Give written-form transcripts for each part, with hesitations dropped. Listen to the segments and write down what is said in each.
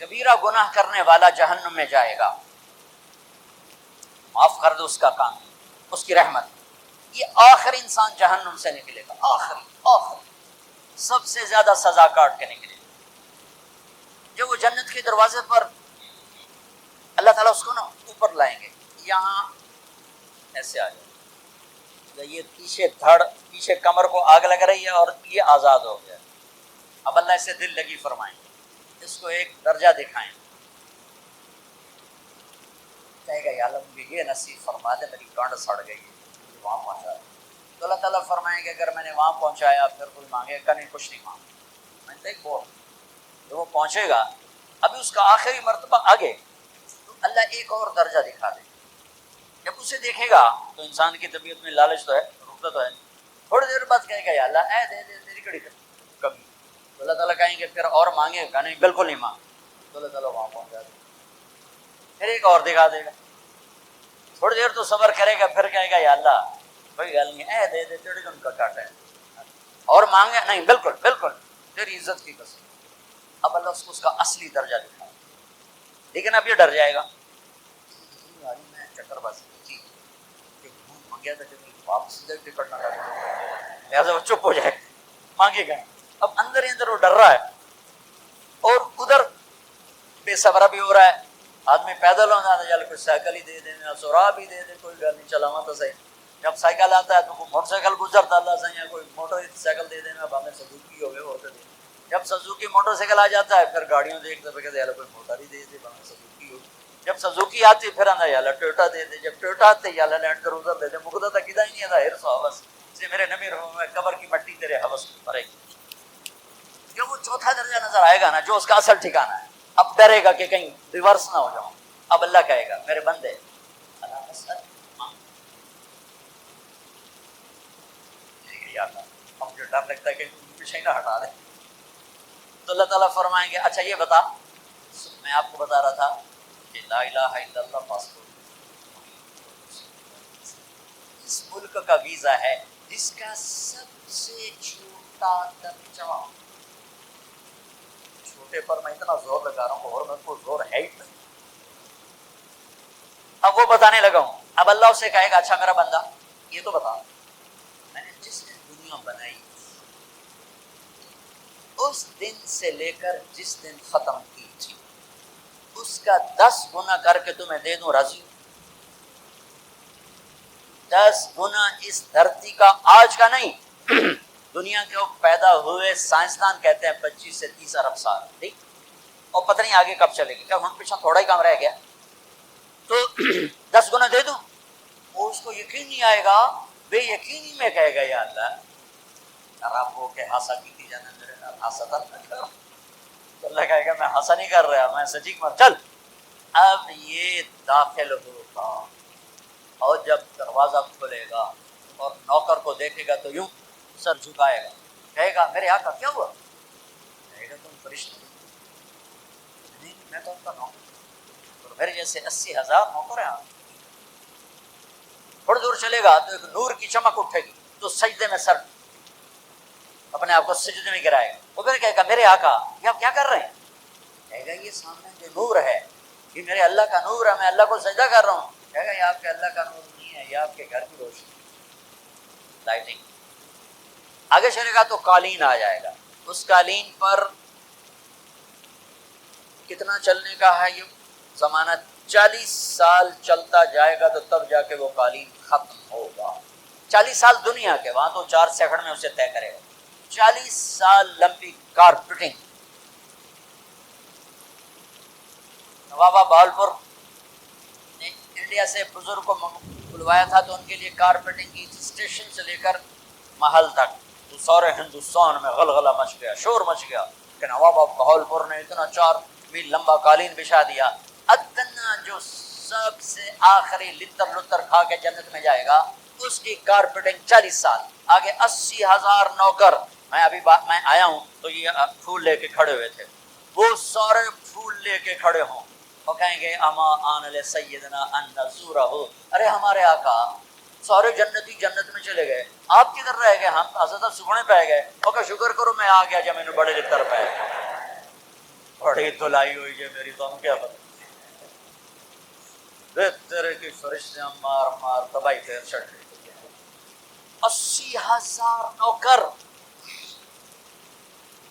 کبیرہ گناہ کرنے والا جہنم میں جائے گا، معاف کر دو اس کا کام، اس کی رحمت، یہ آخری انسان جہنم سے نکلے گا، آخری سب سے زیادہ سزا کاٹ کے نکلے گا۔ جب وہ جنت کے دروازے پر اللہ تعالیٰ اس کو نا اوپر لائیں گے، یہاں ایسے آ جائے، یہ پیچھے کمر کو آگ لگ رہی ہے اور یہ آزاد ہو گیا۔ اب اللہ اسے دل لگی فرمائیں، اس کو ایک درجہ دکھائیں، کہے گا یا اللہ مجھے یہ نصیب فرما دے، میری گانڈ سڑ گئی ہے، مجھے وہاں پہنچا دے۔ تو اللہ تعالیٰ فرمائیں گے اگر میں نے وہاں پہنچایا پھر کوئی مانگے گا نہیں، کچھ نہیں مانگا۔ میں دیکھ جب وہ پہنچے گا ابھی اس کا آخری مرتبہ آگے، تو اللہ ایک اور درجہ دکھا دے۔ جب اسے دیکھے گا تو انسان کی طبیعت میں لالچ تو ہے، رکتا تو ہے، تھوڑی دیر بعد کہے گا یا اللہ اے دے دے تیری کڑی کمی، تو اللہ تعالیٰ کہیں گے پھر اور مانگے گا نہیں، بالکل نہیں مانگے، تو اللہ تعالیٰ وہاں پہنچا دے، پھر ایک اور دکھا دے گا، تھوڑی دیر تو صبر کرے گا، پھر کہے گا یا اللہ کوئی گل نہیں، اے دے دے تیری ان کا کاٹا ہے، اور مانگے نہیں، بالکل تیری عزت کی قسم۔ اب اللہ اس کو اس کا اصلی درجہ دکھائے، لیکن اب یہ ڈر جائے گا، میں چکر بازی کی مانگیا تھا کہ واپس ٹکٹ نہ لگا، لہٰذا وہ چپ ہو جائے، مانگے گا۔ اب اندر ہی اندر وہ ڈر رہا ہے، اور ادھر بے صبرا بھی ہو رہا ہے، آدمی پیدل ہونا تھا، چل کوئی سائیکل ہی دے دے، سورا بھی دے دے، کوئی گل نہیں، چلاواں تو صحیح۔ جب سائیکل آتا ہے تو کوئی موٹر سائیکل گزرتا اللہ سے، کوئی موٹر سائیکل دے دینا، اب ہمیں سزوکی ہو گئے ہوتے تھے، جب سزوکی موٹر سائیکل آ جاتا ہے پھر گاڑیوں دیکھتے پہ کہتے ہیں کوئی موٹر ہی دے دے، ہمیں سزوکی ہو، جب سزوکی آتی پھر آنا یا ٹویوٹا دے دے، جب ٹویوٹا آتے یا لینڈ کروزر دے دے، مقدہ تک کدا ہی نہیں آتا، ہرس و حوث سے میرے نبی رحم میں قبر کی مٹی تیرے حوث بھرے گی۔ جب وہ چوتھا درجہ نظر آئے گا نا، جو اس کا اصل ٹھکانا ہے، اب ڈرے گا کہ کہیں ریورس نہ ہو جاؤں۔ اب اللہ کہے گا میرے بندے اب جو ڈر لگتا ہے کہ پیچھے نہ ہٹا دے، تو اللہ تعالیٰ فرمائیں گے اچھا یہ بتا، میں آپ کو بتا رہا تھا کہ لا الہ الا اللہ پاسپورٹ اس ملک کا ویزا ہے جس کا سب سے چھوٹا درجہ، چھوٹے پر میں اتنا زور لگا رہا ہوں اور میں کو زور ہے ہی نہیں، اب وہ بتانے لگا ہوں۔ اب اللہ اسے کہے گا اچھا میرا بندہ یہ تو بتا، میں نے جس دن دنیا بنائی اس دن سے لے کر جس دن ختم کی تھی اس کا 10 گنا کر کے تمہیں دے دوں، راضی؟ 10 گنا اس دھرتی کا، آج کا نہیں، دنیا کے وہ پیدا ہوئے سائنسدان کہتے ہیں 25 سے 30 ارب سال، ٹھیک، اور پتہ نہیں آگے کب چلے گی، کیا ہم پیچھے تھوڑا ہی کام رہ گیا، تو 10 گنا دے دوں؟ وہ اس کو یقین نہیں آئے گا، بے یقینی میں کہے گا یا اللہ رب وہ کہ ہاسا کی جانا میرے نال ہاسا تھا نہ کر، تو اللہ کہے گا میں ہاسا نہیں کر رہا، میں سچی مر چل۔ اب یہ داخل ہوگا اور جب دروازہ کھولے گا اور نوکر کو دیکھے گا تو یوں سر جھکائے گا، کہے گا میرے آقا کیا ہوا؟ کہے گا تم فرشتے؟ نہیں میں تو ان کا نوکر، اور میرے جیسے 80,000 نوکر ہیں۔ تھوڑی دور چلے گا تو ایک نور کی چمک اٹھے گی تو سجدے میں سر اپنے آپ کو سجدے میں گرائے گا، وہ پھر کہے گا میرے آقا یہ آپ کیا کر رہے ہیں؟ کہے گا یہ سامنے جو نور ہے یہ میرے اللہ کا نور ہے، میں اللہ کو سجدہ کر رہا ہوں۔ کہے گا یہ آپ کے اللہ کا نور نہیں ہے، یہ آپ کے گھر کی روشنی، لائٹنگ۔ آگے چلے گا تو قالین آ جائے گا، اس قالین پر کتنا چلنے کا ہے یہ زمانہ، 40 سال چلتا جائے گا تو تب جا کے وہ قالین ختم ہوگا۔ 40 سال دنیا کے، وہاں تو 4 سیکنڈ میں اسے طے کرے گا، 40 سال لمبی کارپیٹنگ۔ نوابہ بہاولپور نے انڈیا سے بزرگ کو بلوایا تھا تو ان کے لیے کارپیٹنگ کی اسٹیشن سے لے کر محل تک تو سارے ہندوستان میں غلغلہ مچ گیا، شور مچ گیا کہ نوابہ بہاولپور نے اتنا 4 میل لمبا قالین بچھا دیا۔ ادنا جو سب سے آخری لتر لتر کھا کے جنت میں جائے گا اس کی کارپیٹنگ 40 سال، آگے 80,000 نوکر۔ میں آیا ہوں تو یہ پھول لے کے کھڑے ہوئے تھے، وہ سارے پھول لے کے کھڑے ہوں اور کہیں گے اما آن لسیدنا ان نزورہ، ارے ہمارے آقا سارے جنتی جنت میں چلے گئے، آپ کدھر رہ گئے؟ ہم حضرت سکھنے پہ گئے، اور کہ شکر کرو میں آ گیا جب میں نے بڑے لتر پہ بڑی دھلائی ہوئی ہے میری، تو ہم کیا پتہ تیرے کی فرشتیاں مار مار تباہی پھیر چڑھ گئی۔ 80,000 نوکر،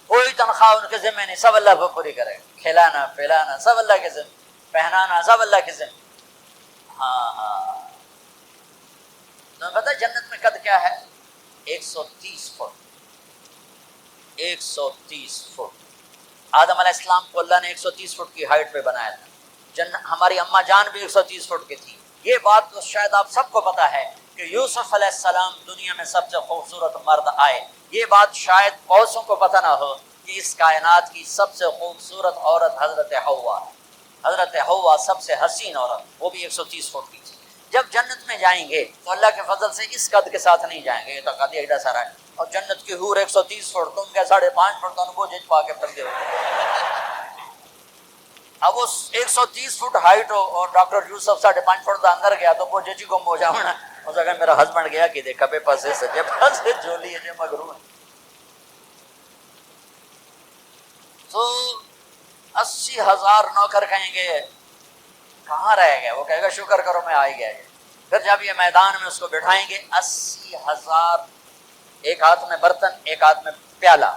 کوئی تنخواہ ان کے ذمہ نہیں، سب اللہ کو پوری کرے گا، کھلانا پلانا سب اللہ کے ذمہ، پہنانا سب اللہ کے ذمہ۔ ہاں ہاں، تمہیں پتہ جنت میں قد کیا ہے؟ 130 فٹ، 130 فٹ۔ آدم علیہ السلام کو اللہ نے 130 فٹ کی ہائٹ پہ بنایا تھا، ہماری اماں جان بھی 130 فٹ کی تھی۔ یہ بات تو شاید آپ سب کو پتا ہے کہ یوسف علیہ السلام دنیا میں سب سے خوبصورت مرد آئے، یہ بات شاید بہتوں کو پتہ نہ ہو کہ اس کائنات کی سب سے خوبصورت عورت حضرت حوا، حضرت حوا سب سے حسین عورت، وہ بھی 130 فٹ کی تھی۔ جب جنت میں جائیں گے تو اللہ کے فضل سے اس قد کے ساتھ نہیں جائیں گے، یہ تو قد ایڈا سارا ہے، اور جنت کی حور 130 فٹ، تم کیا 5.5 فٹ، تو وہ جج پا کے پردے ہو۔ اب وہ 130 فٹ ہائٹ ہو اور ڈاکٹر یوسف 5.5 فٹ دا اندر گیا تو وہ ججی کو موجا ہونا، اس کا میرا ہسبینڈ گیا کہ دیکھا بے پاسے سجے پاسے جولی ہے مغرور۔ تو 80,000 نوکر کہیں گے کہاں رہ گئے، وہ کہے گا شکر کرو میں آ ہی گیا۔ پھر جب یہ میدان میں اس کو بٹھائیں گے، 80,000، ایک ہاتھ میں برتن ایک ہاتھ میں پیالہ،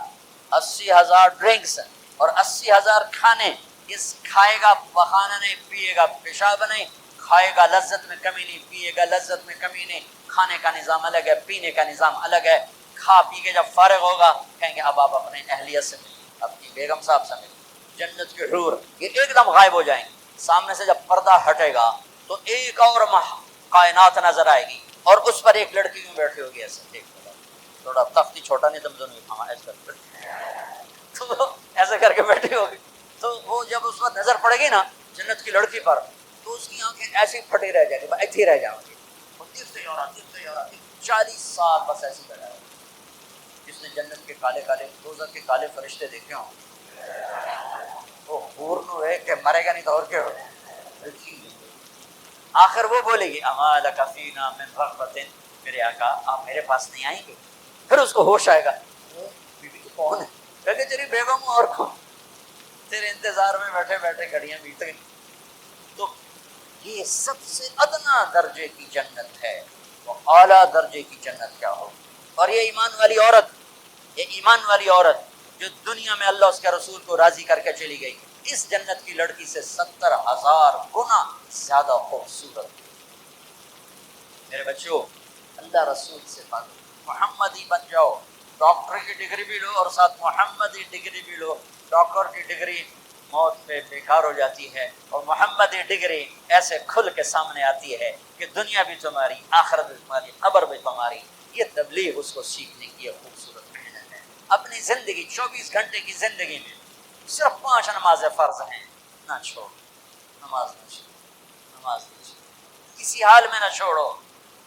80,000 ڈرنکس اور 80,000 کھانے۔ اس کھائے گا بہانا نہیں، پیے گا پیشاب نہیں، کھائے گا لذت میں کمی نہیں، پیے گا لذت میں کمی نہیں، کھانے کا نظام الگ ہے، پینے کا نظام الگ ہے۔ کھا پی کے جب فارغ ہوگا کہیں گے اب آپ اپنے اہلیت سے ملیں، اپنی بیگم صاحب سے ملیں۔ جنت کی حور یہ ایک دم غائب ہو جائیں گے، سامنے سے جب پردہ ہٹے گا تو ایک اور کائنات نظر آئے گی، اور اس پر ایک لڑکی یوں بیٹھی ہوگی ایسے، دیکھ تھوڑا تختی چھوٹا نہیں تم دونوں ہاں ایسے کر تو ایسے کر کے بیٹھی ہوگی۔ تو وہ جب اس پر نظر پڑے گی نا جنت کی لڑکی پر، تو اس کی آنکھیں ایسی پھٹی رہ جائیں گی، ایسے ہی رہ جائیں گی، وہ دیکھتے جا رہا 40 سال بس ایسی بیٹھا ہے۔ جس نے جنت کے کالے کالے دوزخ کے کالے فرشتے دیکھے ہوں، وہ حور نو ہے کہ مرے گا نہیں تو اور کیا ہو۔ آخر وہ بولے گی اما لک فینا من رغبت، میرے آقا آپ میرے پاس نہیں آئیں گے؟ پھر اس کو ہوش آئے گا، بی بی کون ہے؟ کہے تیری بیگم اور کون، تیرے انتظار میں بیٹھے بیٹھے گھڑیاں بیت گئی۔ تو یہ سب سے ادنا درجے کی جنت ہے، وہ اعلیٰ درجے کی جنت کیا ہو۔ اور یہ ایمان والی عورت، یہ ایمان والی عورت جو دنیا میں اللہ اس کے رسول کو راضی کر کے چلی گئی، اس جنت کی لڑکی سے 70,000 گنا زیادہ خوبصورت۔ میرے بچوں، اللہ رسول سے بات، محمدی بن جاؤ، ڈاکٹر کی ڈگری بھی لو اور ساتھ محمدی ڈگری بھی لو۔ ڈاکٹر کی ڈگری موت پہ بیکار ہو جاتی ہے، اور محمدی ڈگری ایسے کھل کے سامنے آتی ہے کہ دنیا بھی تمہاری، آخرت بھی تمہاری، قبر بھی تمہاری۔ یہ تبلیغ اس کو سیکھنے کی ایک خوبصورت محنت ہے۔ اپنی زندگی 24 گھنٹے کی زندگی میں صرف 5 نمازیں فرض ہیں، نہ چھوڑو، نماز نہ چھوڑو، نماز نہ چھوڑو، کسی حال میں نہ چھوڑو۔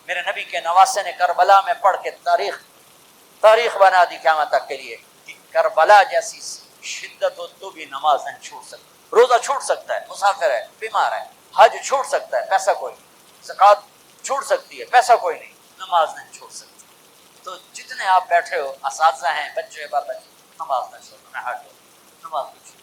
میرے نبی کے نواسے نے کربلا میں پڑھ کے تاریخ بنا دی قیامت تک کے لیے کہ کربلا جیسی شدت ہو تو بھی نماز نہیں چھوٹ سکتی۔ روزہ چھوٹ سکتا ہے، مسافر ہے، بیمار ہے، حج چھوٹ سکتا ہے، پیسہ کوئی نہیں، زکوٰۃ چھوٹ سکتی ہے، پیسہ کوئی نہیں، نماز نہیں چھوٹ سکتی۔ تو جتنے آپ بیٹھے ہو، اساتذہ ہیں، بچے بچے، نماز نہ چھوڑو، نہ ہٹو، نماز نہ چھوڑو۔